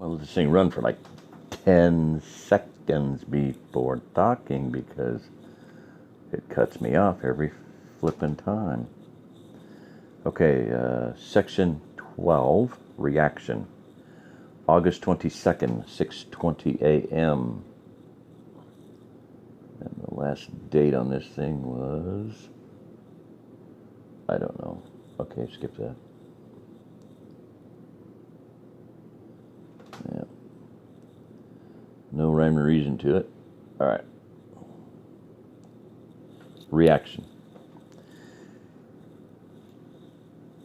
I'll let this thing run for like 10 seconds before talking because it cuts me off every flipping time. Okay, section 12, reaction. August 22nd, 6:20 a.m. And the last date on this thing was, I don't know. Okay, skip that. Yeah. No rhyme or reason to it. All right. Reaction.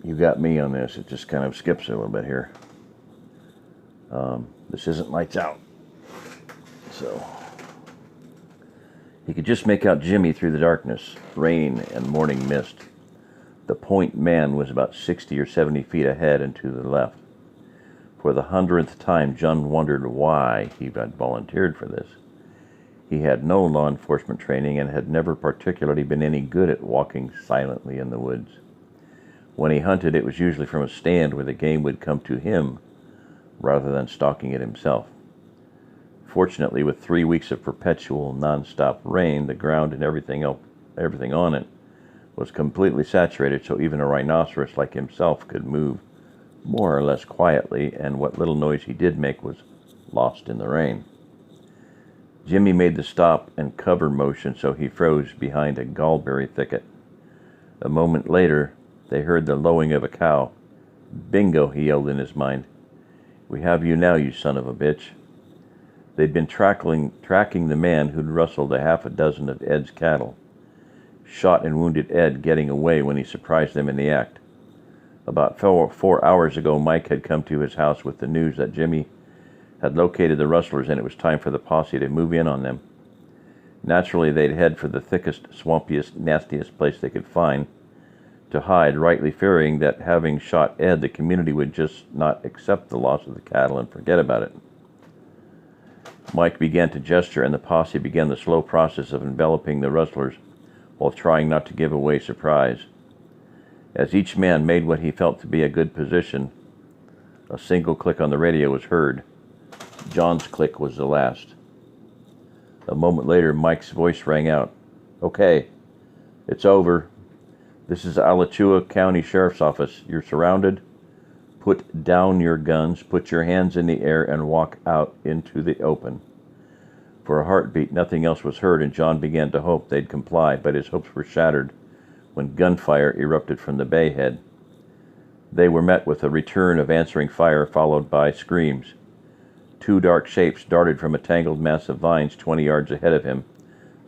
You got me on this. It just kind of skips a little bit here. This isn't lights out. So he could just make out Jimmy through the darkness, rain, and morning mist. The point man was about 60 or 70 feet ahead and to the left. For the 100th time, John wondered why he had volunteered for this. He had no law enforcement training and had never particularly been any good at walking silently in the woods. When he hunted, it was usually from a stand where the game would come to him rather than stalking it himself. Fortunately, with 3 weeks of perpetual, non-stop rain, the ground and everything on it was completely saturated, so even a rhinoceros like himself could move more or less quietly, and what little noise he did make was lost in the rain. Jimmy made the stop and cover motion, so he froze behind a gallberry thicket. A moment later, they heard the lowing of a cow. "Bingo," he yelled in his mind. "We have you now, you son of a bitch." They'd been tracking the man who'd rustled a half a dozen of Ed's cattle. Shot and wounded Ed getting away when he surprised them in the act. About 4 hours ago, Mike had come to his house with the news that Jimmy had located the rustlers and it was time for the posse to move in on them. Naturally, they'd head for the thickest, swampiest, nastiest place they could find to hide, rightly fearing that having shot Ed, the community would just not accept the loss of the cattle and forget about it. Mike began to gesture, and the posse began the slow process of enveloping the rustlers while trying not to give away surprise. As each man made what he felt to be a good position, a single click on the radio was heard. John's click was the last. A moment later, Mike's voice rang out. "Okay, it's over. This is Alachua County Sheriff's Office. You're surrounded. Put down your guns, put your hands in the air, and walk out into the open." For a heartbeat, nothing else was heard, and John began to hope they'd comply, but his hopes were shattered when gunfire erupted from the bayhead. They were met with a return of answering fire, followed by screams. 2 dark shapes darted from a tangled mass of vines 20 yards ahead of him,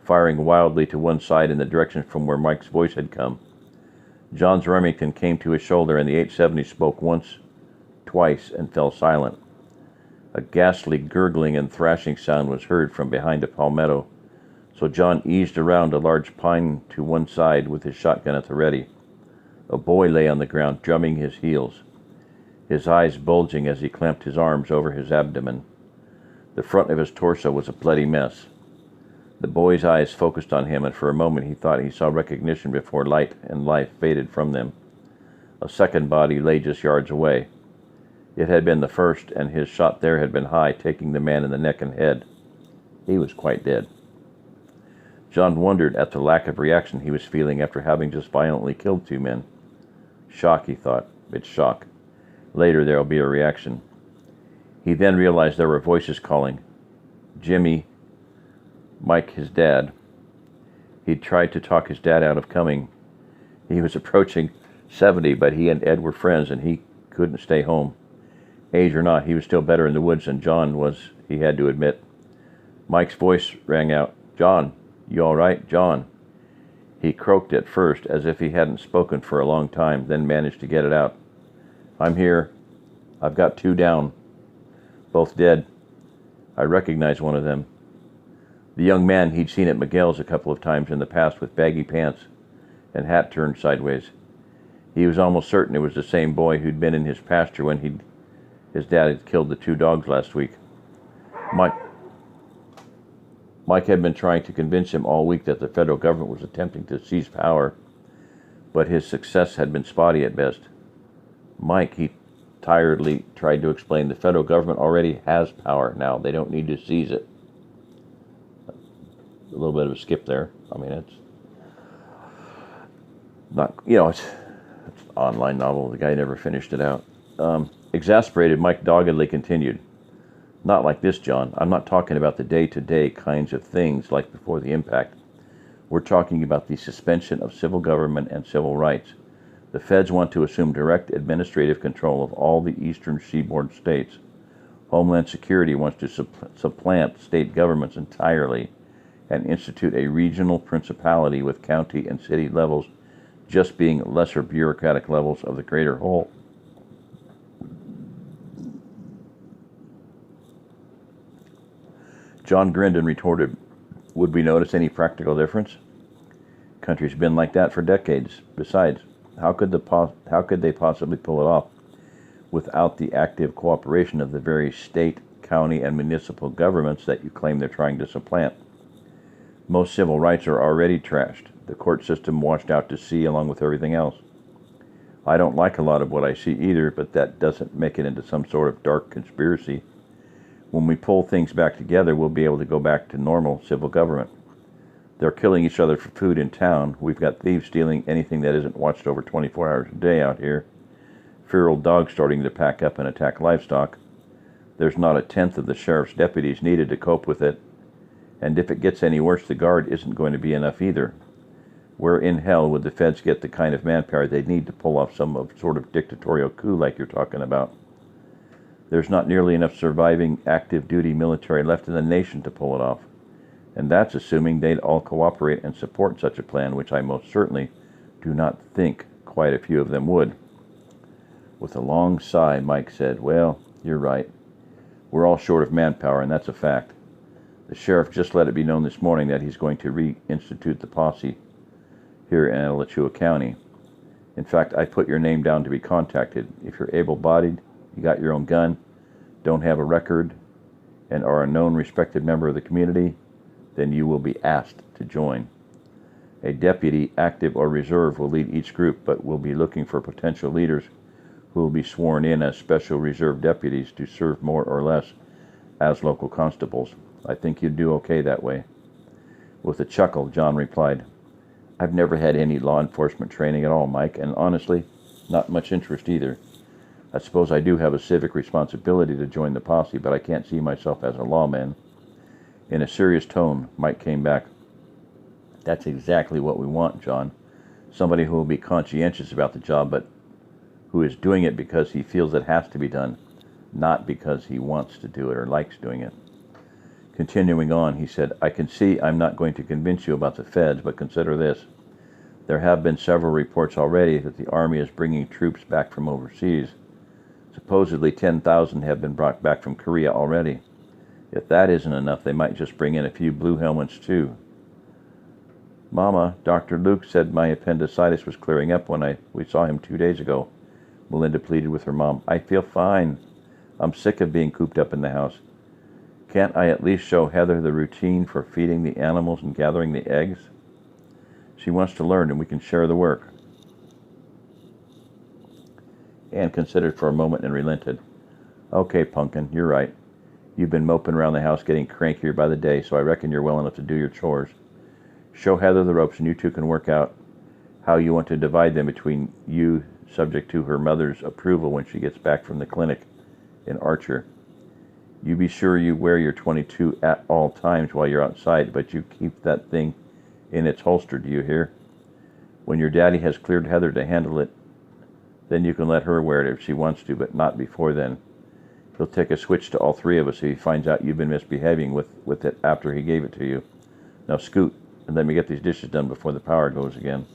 firing wildly to one side in the direction from where Mike's voice had come. John's Remington came to his shoulder, and the .870 spoke once, twice, and fell silent. A ghastly gurgling and thrashing sound was heard from behind a palmetto, so John eased around a large pine to one side with his shotgun at the ready. A boy lay on the ground, drumming his heels, his eyes bulging as he clamped his arms over his abdomen. The front of his torso was a bloody mess. The boy's eyes focused on him, and for a moment he thought he saw recognition before light and life faded from them. A second body lay just yards away. It had been the first, and his shot there had been high, taking the man in the neck and head. He was quite dead. John wondered at the lack of reaction he was feeling after having just violently killed 2 men. Shock, he thought. It's shock. Later there'll be a reaction. He then realized there were voices calling. Jimmy, Mike, his dad. He'd tried to talk his dad out of coming. He was approaching 70, but he and Ed were friends, and he couldn't stay home. Age or not, he was still better in the woods than John was, he had to admit. Mike's voice rang out. "John, you all right, John?" He croaked at first, as if he hadn't spoken for a long time, then managed to get it out. "I'm here. I've got 2 down. Both dead. I recognize one of them." The young man he'd seen at Miguel's a couple of times in the past with baggy pants and hat turned sideways. He was almost certain it was the same boy who'd been in his pasture when his dad had killed the 2 dogs last week. Mike had been trying to convince him all week that the federal government was attempting to seize power, but his success had been spotty at best. "Mike," he tiredly tried to explain the federal government already has power now. They don't need to seize it. A little bit of a skip there. I mean, it's not, it's an online novel. The guy never finished it out. Exasperated, Mike doggedly continued. Not like this, John. I'm not talking about the day-to-day kinds of things like before the impact. We're talking about the suspension of civil government and civil rights. The feds want to assume direct administrative control of all the eastern seaboard states. Homeland Security wants to supplant state governments entirely and institute a regional principality with county and city levels just being lesser bureaucratic levels of the greater whole. John grinned and retorted, would we notice any practical difference? Country's been like that for decades. Besides, how could they possibly pull it off without the active cooperation of the very state, county, and municipal governments that you claim they're trying to supplant? Most civil rights are already trashed, the court system washed out to sea along with everything else. I don't like a lot of what I see either, but that doesn't make it into some sort of dark conspiracy. When we pull things back together, we'll be able to go back to normal civil government. They're killing each other for food in town. We've got thieves stealing anything that isn't watched over 24 hours a day out here. Feral dogs starting to pack up and attack livestock. There's not a tenth of the sheriff's deputies needed to cope with it. And if it gets any worse, the guard isn't going to be enough either. Where in hell would the feds get the kind of manpower they'd need to pull off some sort of dictatorial coup like you're talking about? There's not nearly enough surviving active duty military left in the nation to pull it off. And that's assuming they'd all cooperate and support such a plan, which I most certainly do not think quite a few of them would. With a long sigh, Mike said, well, you're right. We're all short of manpower, and that's a fact. The sheriff just let it be known this morning that he's going to reinstitute the posse here in Alachua County. In fact, I put your name down to be contacted. If you're able-bodied, you got your own gun, don't have a record, and are a known respected member of the community, then you will be asked to join. A deputy, active or reserve, will lead each group, but we'll be looking for potential leaders who will be sworn in as special reserve deputies to serve more or less as local constables. I think you'd do okay that way. With a chuckle, John replied, I've never had any law enforcement training at all, Mike, and honestly, not much interest either. I suppose I do have a civic responsibility to join the posse, but I can't see myself as a lawman. In a serious tone, Mike came back. That's exactly what we want, John. Somebody who will be conscientious about the job, but who is doing it because he feels it has to be done, not because he wants to do it or likes doing it. Continuing on, he said, I can see I'm not going to convince you about the feds, but consider this. There have been several reports already that the Army is bringing troops back from overseas. Supposedly 10,000 have been brought back from Korea already. If that isn't enough, they might just bring in a few blue helmets too. Mama, Dr. Luke said my appendicitis was clearing up when we saw him 2 days ago. Melinda pleaded with her mom. I feel fine. I'm sick of being cooped up in the house. Can't I at least show Heather the routine for feeding the animals and gathering the eggs? She wants to learn and we can share the work. Anne considered for a moment and relented. Okay, Pumpkin, you're right. You've been moping around the house getting crankier by the day, so I reckon you're well enough to do your chores. Show Heather the ropes and you two can work out how you want to divide them between you, subject to her mother's approval when she gets back from the clinic in Archer. You be sure you wear your .22 at all times while you're outside, but you keep that thing in its holster, do you hear? When your daddy has cleared Heather to handle it, then you can let her wear it if she wants to, but not before then. He'll take a switch to all three of us if he finds out you've been misbehaving with it after he gave it to you. Now scoot, and let me get these dishes done before the power goes again.